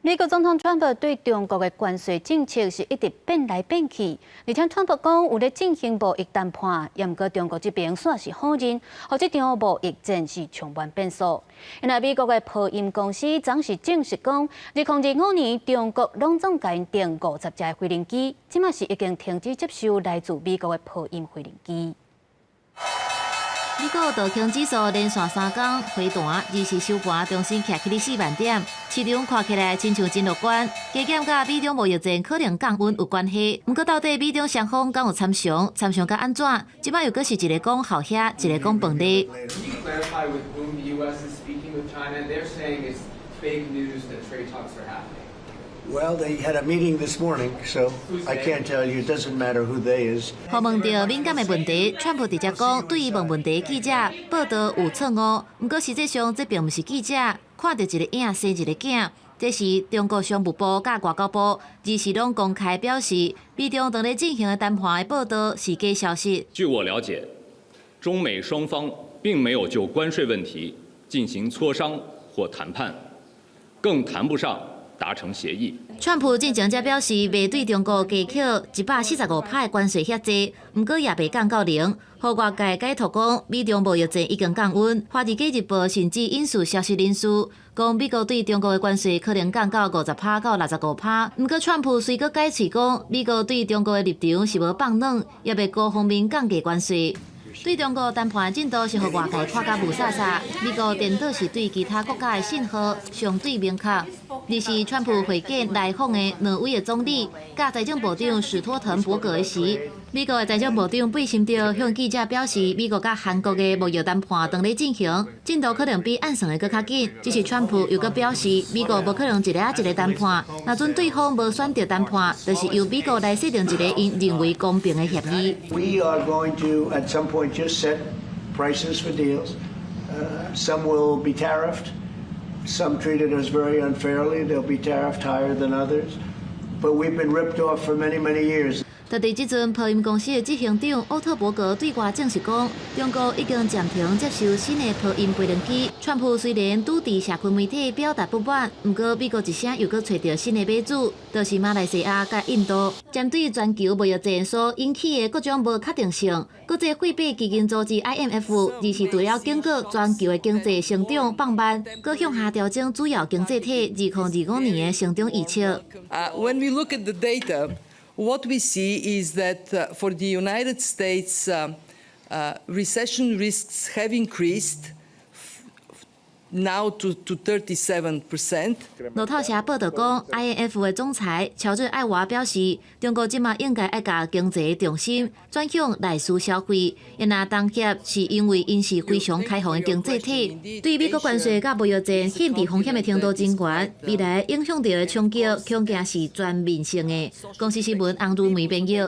美国总统川普对中国的关税政策是一直变来变去，而且川普讲有咧进行贸易谈判，也毋过中国这边算是好人，或者场贸易战是充满变数。因为美国的波音公司暂时证实讲，2025年中国拢总甲因订50架飞行机，即马是已经停止接收来自美国的波音飞行机。 美国道琼指数连续3天回弹，二是收盘重新徛起伫4万点，市场看起来亲像真乐观。加减甲美中贸易战可能降温有关系，不过到底美中双方敢有参详？参详甲安怎？即摆又阁是一个讲好遐，一个讲本地。 Well, they had a meeting this morning, so I can't tell you. It doesn't matter who they is. 被问到敏感的问题，川普直接讲，对于问问题的记者报道有错误，不过实际上这并不是记者看到一个影生一个囝。这是中国商务部甲外交部二是拢公开表示，美中当咧进行的谈判的报道是假消息。据我了解，中美双方并没有就关税问题进行磋商或谈判，更谈不上 达成协议。川普进前才表示，未对中国加扣145%的关税限制，不过也未降到0。互外界解读讲，美中贸易战已经降温。《华尔街日报》甚至引述消息人士讲，美国对中国的关税可能降到50%到65%。不过，川普虽阁解释讲，美国对中国的立场是无放软，也未高方面降低关税。 对中国谈判进度是互外界看甲雾煞煞，美国颠倒是对其他国家的信号相对明确。二是川普会见来访的两位的总理，甲财政部长史托滕伯格的时，美国的财政部长贝辛德向记者表示，美国甲韩国的贸易谈判正在进行，进度可能比按算的搁较紧。只是川普又搁表示，美国无可能一个一个谈判，若准对方无选择谈判，就是由美国来设定一个因认为公平的协议。 We are going to, at some point, just set prices for deals. Some will be tariffed. Some treated us very unfairly. They'll be tariffed higher than others. But we've been ripped off for many, many years. 就伫即阵，波音公司的执行长奥特伯格对外证实讲，中国已经暂停接收新的波音飞行机。川普虽然拄伫社群媒体表达不满，不过美国一声又搁找到新的买主，就是马来西亚甲印度。针对全球贸易战所引起的各种无确定性，国际货币基金组织 IMF 二是除了警告全球的经济成长放慢，搁向下调整主要经济体2025年的成长预测。When we look at the data. What we see is that for the United States, recession risks have increased now to 37%. 路透社报道讲 ，IMF 的总裁乔治艾娃表示，中国即马应该爱把经济重心转向内需消费，因那当协是因为因是非常开放的经济体，对美国关税甲贸易战限制风险的程度真悬，未来影响到的冲击恐惊是全面性的。公司新闻，洪如梅编译。